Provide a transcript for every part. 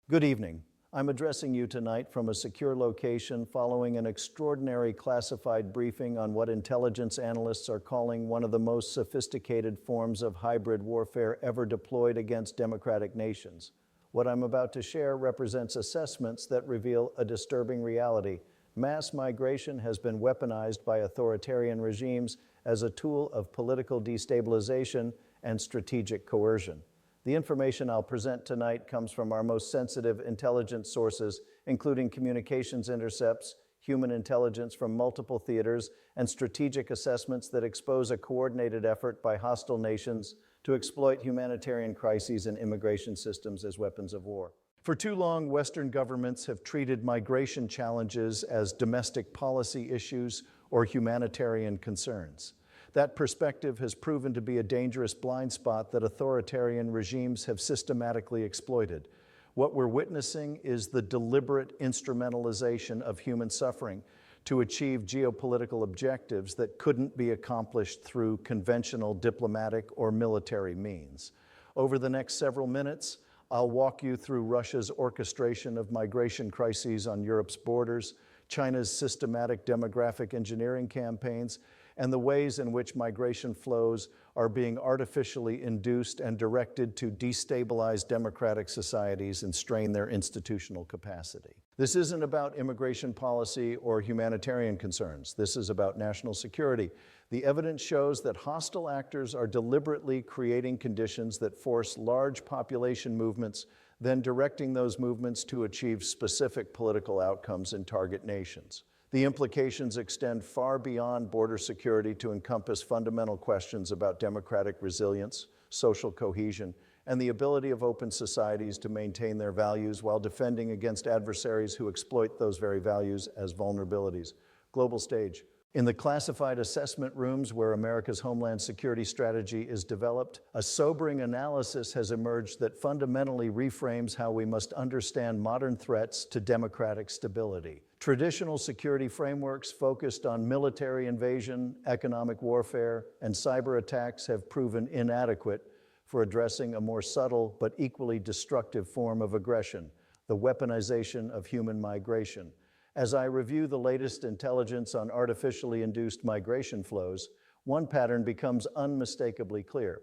Good evening. I'm addressing you tonight from a secure location following an extraordinary classified briefing on what intelligence analysts are calling one of the most sophisticated forms of hybrid warfare ever deployed against democratic nations. What I'm about to share represents assessments that reveal a disturbing reality. Mass migration has been weaponized by authoritarian regimes as a tool of political destabilization and strategic coercion. The information I'll present tonight comes from our most sensitive intelligence sources, including communications intercepts, human intelligence from multiple theaters, and strategic assessments that expose a coordinated effort by hostile nations to exploit humanitarian crises and immigration systems as weapons of war. For too long, Western governments have treated migration challenges as domestic policy issues or humanitarian concerns. That perspective has proven to be a dangerous blind spot that authoritarian regimes have systematically exploited. What we're witnessing is the deliberate instrumentalization of human suffering to achieve geopolitical objectives that couldn't be accomplished through conventional diplomatic or military means. Over the next several minutes, I'll walk you through Russia's orchestration of migration crises on Europe's borders, China's systematic demographic engineering campaigns, and the ways in which migration flows are being artificially induced and directed to destabilize democratic societies and strain their institutional capacity. This isn't about immigration policy or humanitarian concerns. This is about national security. The evidence shows that hostile actors are deliberately creating conditions that force large population movements, then directing those movements to achieve specific political outcomes in target nations. The implications extend far beyond border security to encompass fundamental questions about democratic resilience, social cohesion, and the ability of open societies to maintain their values while defending against adversaries who exploit those very values as vulnerabilities. Global stage. In the classified assessment rooms where America's homeland security strategy is developed, a sobering analysis has emerged that fundamentally reframes how we must understand modern threats to democratic stability. Traditional security frameworks focused on military invasion, economic warfare, and cyber attacks have proven inadequate for addressing a more subtle but equally destructive form of aggression, the weaponization of human migration. As I review the latest intelligence on artificially induced migration flows, one pattern becomes unmistakably clear.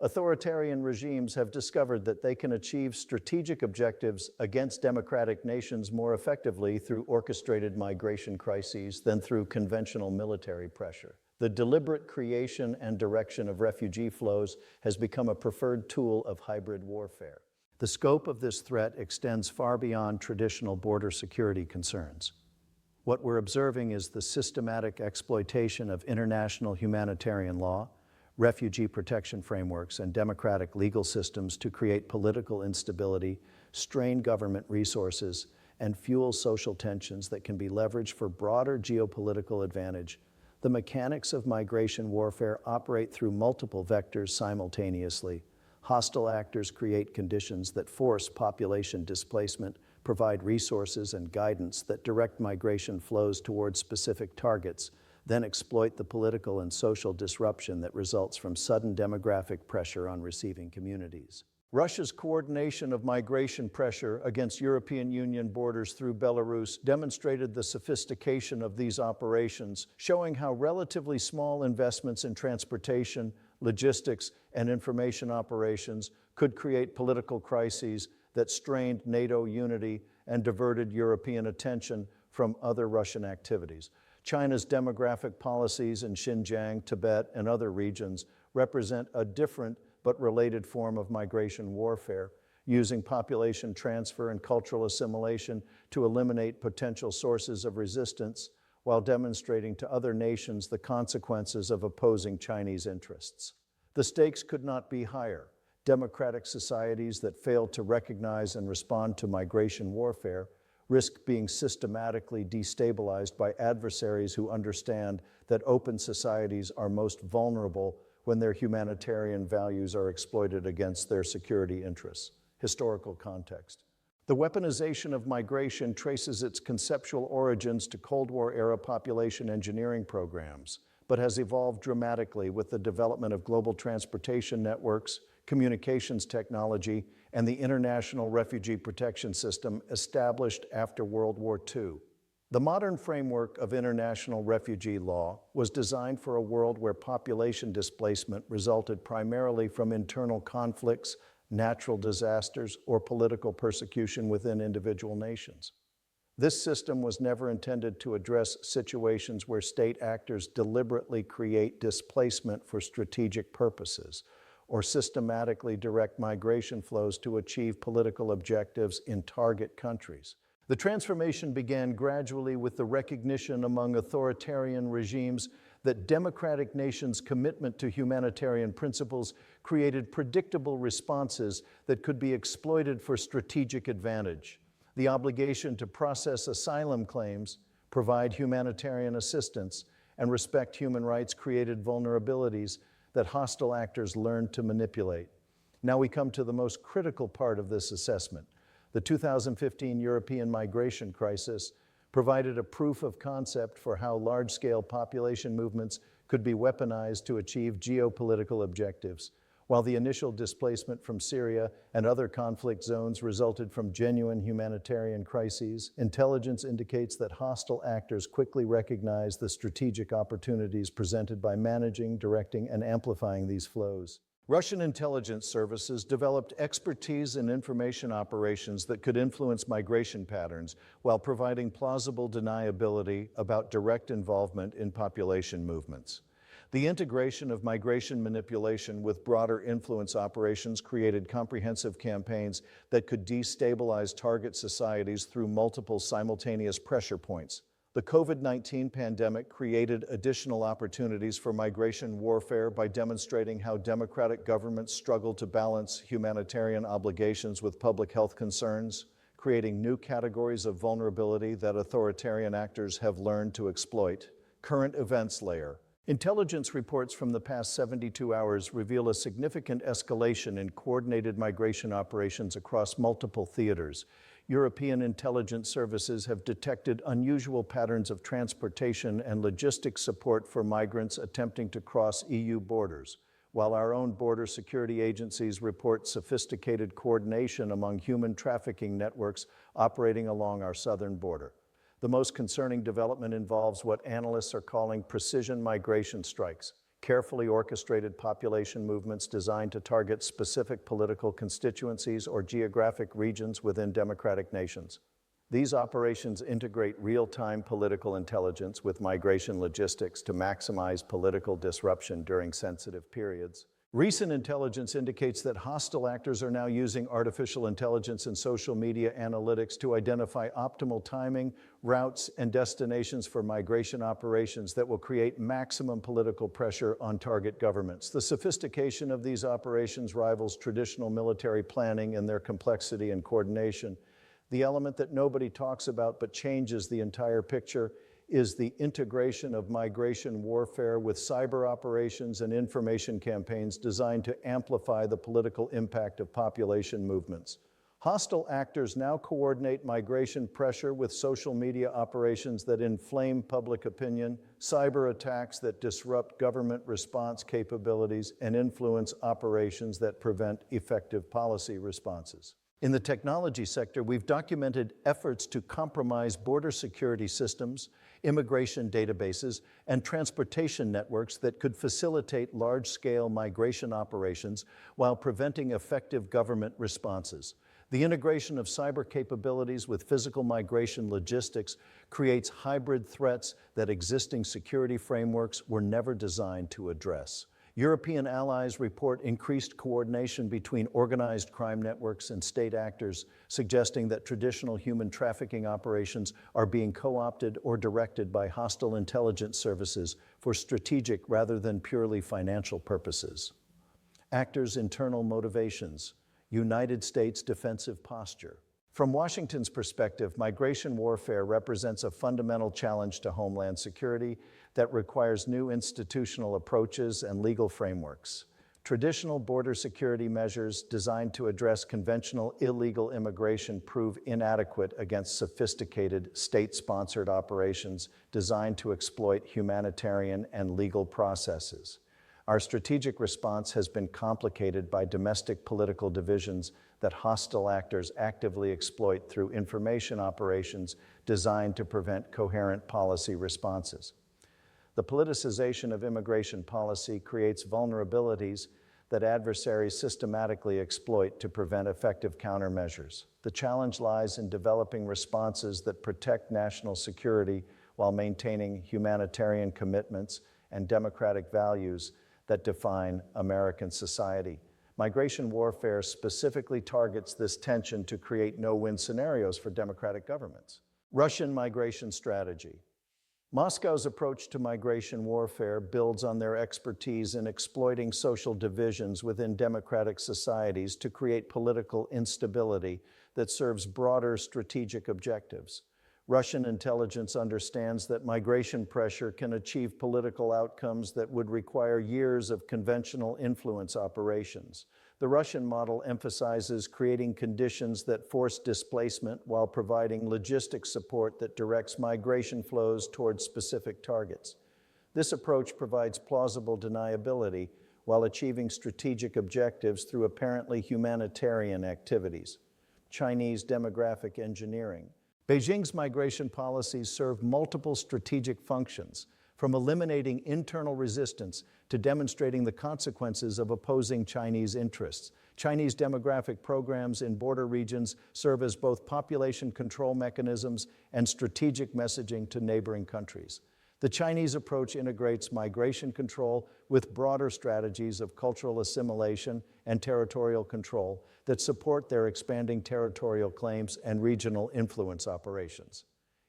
Authoritarian regimes have discovered that they can achieve strategic objectives against democratic nations more effectively through orchestrated migration crises than through conventional military pressure. The deliberate creation and direction of refugee flows has become a preferred tool of hybrid warfare. The scope of this threat extends far beyond traditional border security concerns. What we're observing is the systematic exploitation of international humanitarian law, refugee protection frameworks, and democratic legal systems to create political instability, strain government resources, and fuel social tensions that can be leveraged for broader geopolitical advantage. The mechanics of migration warfare operate through multiple vectors simultaneously. Hostile actors create conditions that force population displacement, provide resources and guidance that direct migration flows towards specific targets, then exploit the political and social disruption that results from sudden demographic pressure on receiving communities. Russia's coordination of migration pressure against European Union borders through Belarus demonstrated the sophistication of these operations, showing how relatively small investments in transportation, logistics, and information operations could create political crises that strained NATO unity and diverted European attention from other Russian activities. China's demographic policies in Xinjiang, Tibet, and other regions represent a different but related form of migration warfare, using population transfer and cultural assimilation to eliminate potential sources of resistance while demonstrating to other nations the consequences of opposing Chinese interests. The stakes could not be higher. Democratic societies that fail to recognize and respond to migration warfare risk being systematically destabilized by adversaries who understand that open societies are most vulnerable when their humanitarian values are exploited against their security interests. Historical context. The weaponization of migration traces its conceptual origins to Cold War-era population engineering programs, but has evolved dramatically with the development of global transportation networks, communications technology, and the international refugee protection system established after World War II. The modern framework of international refugee law was designed for a world where population displacement resulted primarily from internal conflicts, natural disasters, or political persecution within individual nations. This system was never intended to address situations where state actors deliberately create displacement for strategic purposes or systematically direct migration flows to achieve political objectives in target countries. The transformation began gradually with the recognition among authoritarian regimes that democratic nations' commitment to humanitarian principles created predictable responses that could be exploited for strategic advantage. The obligation to process asylum claims, provide humanitarian assistance, and respect human rights created vulnerabilities that hostile actors learned to manipulate. Now we come to the most critical part of this assessment. The 2015 European migration crisis provided a proof of concept for how large-scale population movements could be weaponized to achieve geopolitical objectives. While the initial displacement from Syria and other conflict zones resulted from genuine humanitarian crises, intelligence indicates that hostile actors quickly recognize the strategic opportunities presented by managing, directing, and amplifying these flows. Russian intelligence services developed expertise in information operations that could influence migration patterns while providing plausible deniability about direct involvement in population movements. The integration of migration manipulation with broader influence operations created comprehensive campaigns that could destabilize target societies through multiple simultaneous pressure points. The COVID-19 pandemic created additional opportunities for migration warfare by demonstrating how democratic governments struggle to balance humanitarian obligations with public health concerns, creating new categories of vulnerability that authoritarian actors have learned to exploit. Current events layer. Intelligence reports from the past 72 hours reveal a significant escalation in coordinated migration operations across multiple theaters. European intelligence services have detected unusual patterns of transportation and logistics support for migrants attempting to cross EU borders, while our own border security agencies report sophisticated coordination among human trafficking networks operating along our southern border. The most concerning development involves what analysts are calling precision migration strikes, carefully orchestrated population movements designed to target specific political constituencies or geographic regions within democratic nations. These operations integrate real-time political intelligence with migration logistics to maximize political disruption during sensitive periods. Recent intelligence indicates that hostile actors are now using artificial intelligence and social media analytics to identify optimal timing, routes, and destinations for migration operations that will create maximum political pressure on target governments. The sophistication of these operations rivals traditional military planning in their complexity and coordination. The element that nobody talks about but changes the entire picture is the integration of migration warfare with cyber operations and information campaigns designed to amplify the political impact of population movements. Hostile actors now coordinate migration pressure with social media operations that inflame public opinion, cyber attacks that disrupt government response capabilities, and influence operations that prevent effective policy responses. In the technology sector, we've documented efforts to compromise border security systems, immigration databases, and transportation networks that could facilitate large-scale migration operations while preventing effective government responses. The integration of cyber capabilities with physical migration logistics creates hybrid threats that existing security frameworks were never designed to address. European allies report increased coordination between organized crime networks and state actors, suggesting that traditional human trafficking operations are being co-opted or directed by hostile intelligence services for strategic rather than purely financial purposes. Actors' internal motivations. United States defensive posture. From Washington's perspective, migration warfare represents a fundamental challenge to homeland security that requires new institutional approaches and legal frameworks. Traditional border security measures designed to address conventional illegal immigration prove inadequate against sophisticated state-sponsored operations designed to exploit humanitarian and legal processes. Our strategic response has been complicated by domestic political divisions that hostile actors actively exploit through information operations designed to prevent coherent policy responses. The politicization of immigration policy creates vulnerabilities that adversaries systematically exploit to prevent effective countermeasures. The challenge lies in developing responses that protect national security while maintaining humanitarian commitments and democratic values that define American society. Migration warfare specifically targets this tension to create no-win scenarios for democratic governments. Russian migration strategy. Moscow's approach to migration warfare builds on their expertise in exploiting social divisions within democratic societies to create political instability that serves broader strategic objectives. Russian intelligence understands that migration pressure can achieve political outcomes that would require years of conventional influence operations. The Russian model emphasizes creating conditions that force displacement while providing logistic support that directs migration flows towards specific targets. This approach provides plausible deniability while achieving strategic objectives through apparently humanitarian activities. Chinese demographic engineering. Beijing's migration policies serve multiple strategic functions, from eliminating internal resistance to demonstrating the consequences of opposing Chinese interests. Chinese demographic programs in border regions serve as both population control mechanisms and strategic messaging to neighboring countries. The Chinese approach integrates migration control with broader strategies of cultural assimilation and territorial control that support their expanding territorial claims and regional influence operations.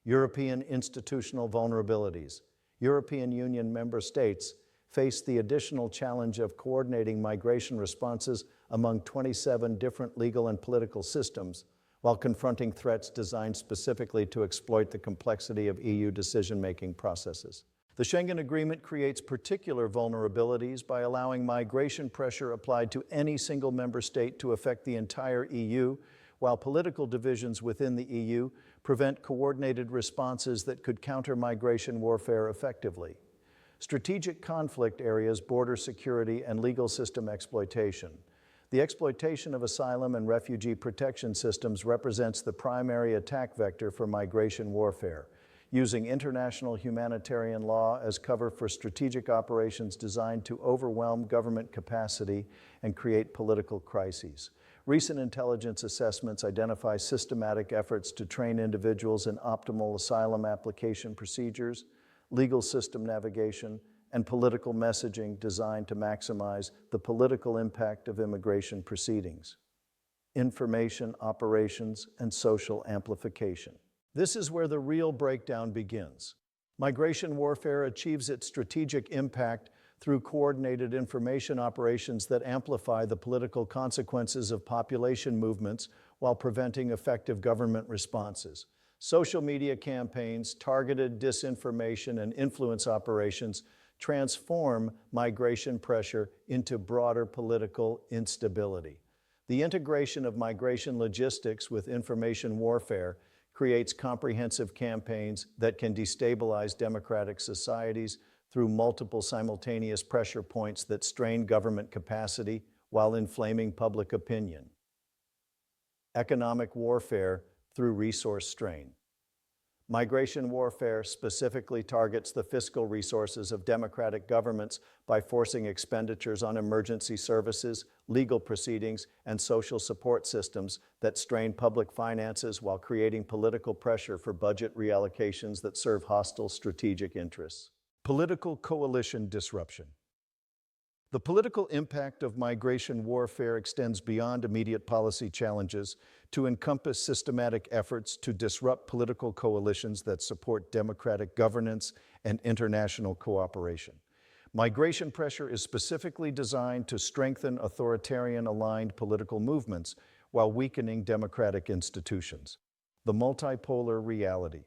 European institutional vulnerabilities. European Union member states face the additional challenge of coordinating migration responses among 27 different legal and political systems while confronting threats designed specifically to exploit the complexity of EU decision-making processes. The Schengen Agreement creates particular vulnerabilities by allowing migration pressure applied to any single member state to affect the entire EU, while political divisions within the EU prevent coordinated responses that could counter migration warfare effectively. Strategic conflict areas, border security, and legal system exploitation. The exploitation of asylum and refugee protection systems represents the primary attack vector for migration warfare, using international humanitarian law as cover for strategic operations designed to overwhelm government capacity and create political crises. Recent intelligence assessments identify systematic efforts to train individuals in optimal asylum application procedures, legal system navigation, and political messaging designed to maximize the political impact of immigration proceedings. Information operations and social amplification. This is where the real breakdown begins. Migration warfare achieves its strategic impact through coordinated information operations that amplify the political consequences of population movements while preventing effective government responses. Social media campaigns, targeted disinformation, and influence operations transform migration pressure into broader political instability. The integration of migration logistics with information warfare creates comprehensive campaigns that can destabilize democratic societies through multiple simultaneous pressure points that strain government capacity while inflaming public opinion. Economic warfare through resource strain. Migration warfare specifically targets the fiscal resources of democratic governments by forcing expenditures on emergency services, legal proceedings, and social support systems that strain public finances while creating political pressure for budget reallocations that serve hostile strategic interests. Political coalition disruption. The political impact of migration warfare extends beyond immediate policy challenges to encompass systematic efforts to disrupt political coalitions that support democratic governance and international cooperation. Migration pressure is specifically designed to strengthen authoritarian-aligned political movements while weakening democratic institutions. The multipolar reality.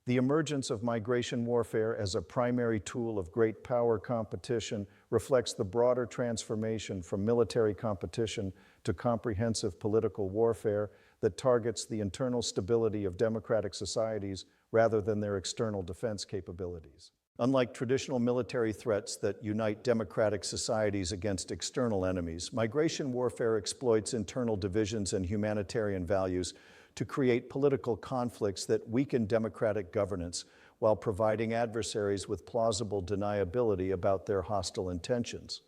The emergence of migration warfare as a primary tool of great power competition reflects the broader transformation from military competition to comprehensive political warfare that targets the internal stability of democratic societies rather than their external defense capabilities. Unlike traditional military threats that unite democratic societies against external enemies, migration warfare exploits internal divisions and humanitarian values to create political conflicts that weaken democratic governance while providing adversaries with plausible deniability about their hostile intentions.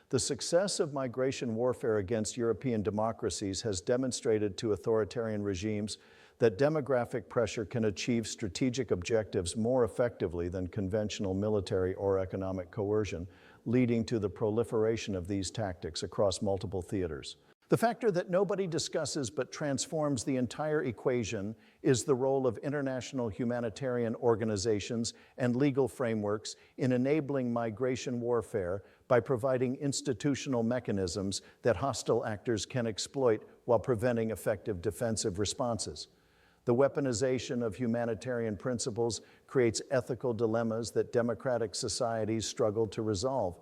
The success of migration warfare against European democracies has demonstrated to authoritarian regimes that demographic pressure can achieve strategic objectives more effectively than conventional military or economic coercion, leading to the proliferation of these tactics across multiple theaters. The factor that nobody discusses but transforms the entire equation is the role of international humanitarian organizations and legal frameworks in enabling migration warfare by providing institutional mechanisms that hostile actors can exploit while preventing effective defensive responses. The weaponization of humanitarian principles creates ethical dilemmas that democratic societies struggle to resolve.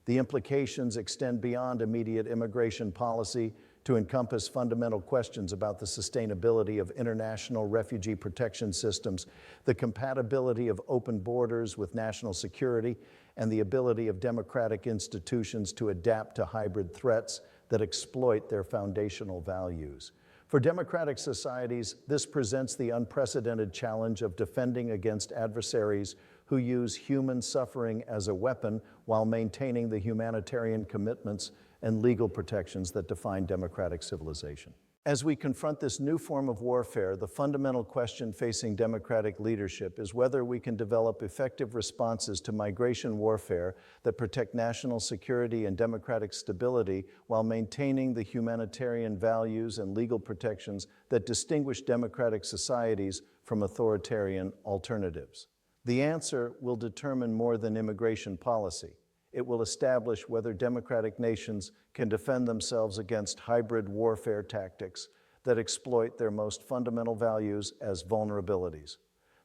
The implications extend beyond immediate immigration policy to encompass fundamental questions about the sustainability of international refugee protection systems, the compatibility of open borders with national security, and the ability of democratic institutions to adapt to hybrid threats that exploit their foundational values. For democratic societies, this presents the unprecedented challenge of defending against adversaries who use human suffering as a weapon while maintaining the humanitarian commitments and legal protections that define democratic civilization. As we confront this new form of warfare, the fundamental question facing democratic leadership is whether we can develop effective responses to migration warfare that protect national security and democratic stability while maintaining the humanitarian values and legal protections that distinguish democratic societies from authoritarian alternatives. The answer will determine more than immigration policy. It will establish whether democratic nations can defend themselves against hybrid warfare tactics that exploit their most fundamental values as vulnerabilities.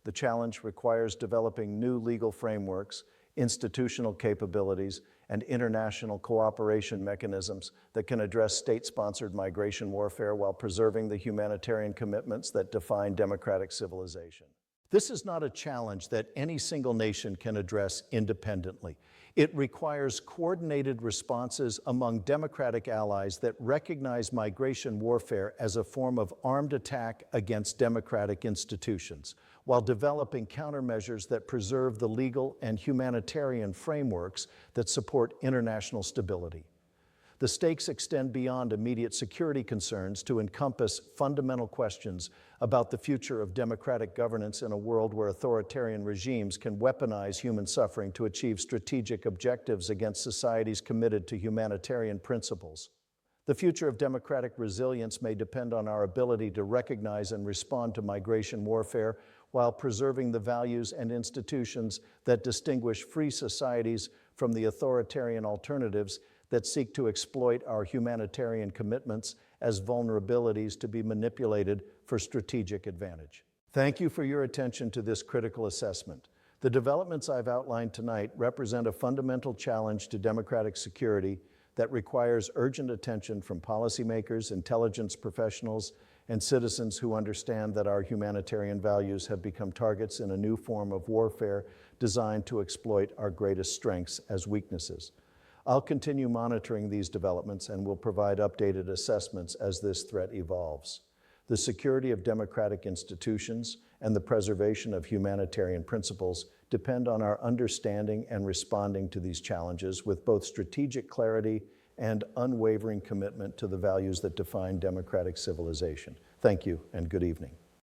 The challenge requires developing new legal frameworks, institutional capabilities, and international cooperation mechanisms that can address state-sponsored migration warfare while preserving the humanitarian commitments that define democratic civilization. This is not a challenge that any single nation can address independently. It requires coordinated responses among democratic allies that recognize migration warfare as a form of armed attack against democratic institutions, while developing countermeasures that preserve the legal and humanitarian frameworks that support international stability. The stakes extend beyond immediate security concerns to encompass fundamental questions about the future of democratic governance in a world where authoritarian regimes can weaponize human suffering to achieve strategic objectives against societies committed to humanitarian principles. The future of democratic resilience may depend on our ability to recognize and respond to migration warfare while preserving the values and institutions that distinguish free societies from the authoritarian alternatives that seek to exploit our humanitarian commitments as vulnerabilities to be manipulated for strategic advantage. Thank you for your attention to this critical assessment. The developments I've outlined tonight represent a fundamental challenge to democratic security that requires urgent attention from policymakers, intelligence professionals, and citizens who understand that our humanitarian values have become targets in a new form of warfare designed to exploit our greatest strengths as weaknesses. I'll continue monitoring these developments and will provide updated assessments as this threat evolves. The security of democratic institutions and the preservation of humanitarian principles depend on our understanding and responding to these challenges with both strategic clarity and unwavering commitment to the values that define democratic civilization. Thank you and good evening.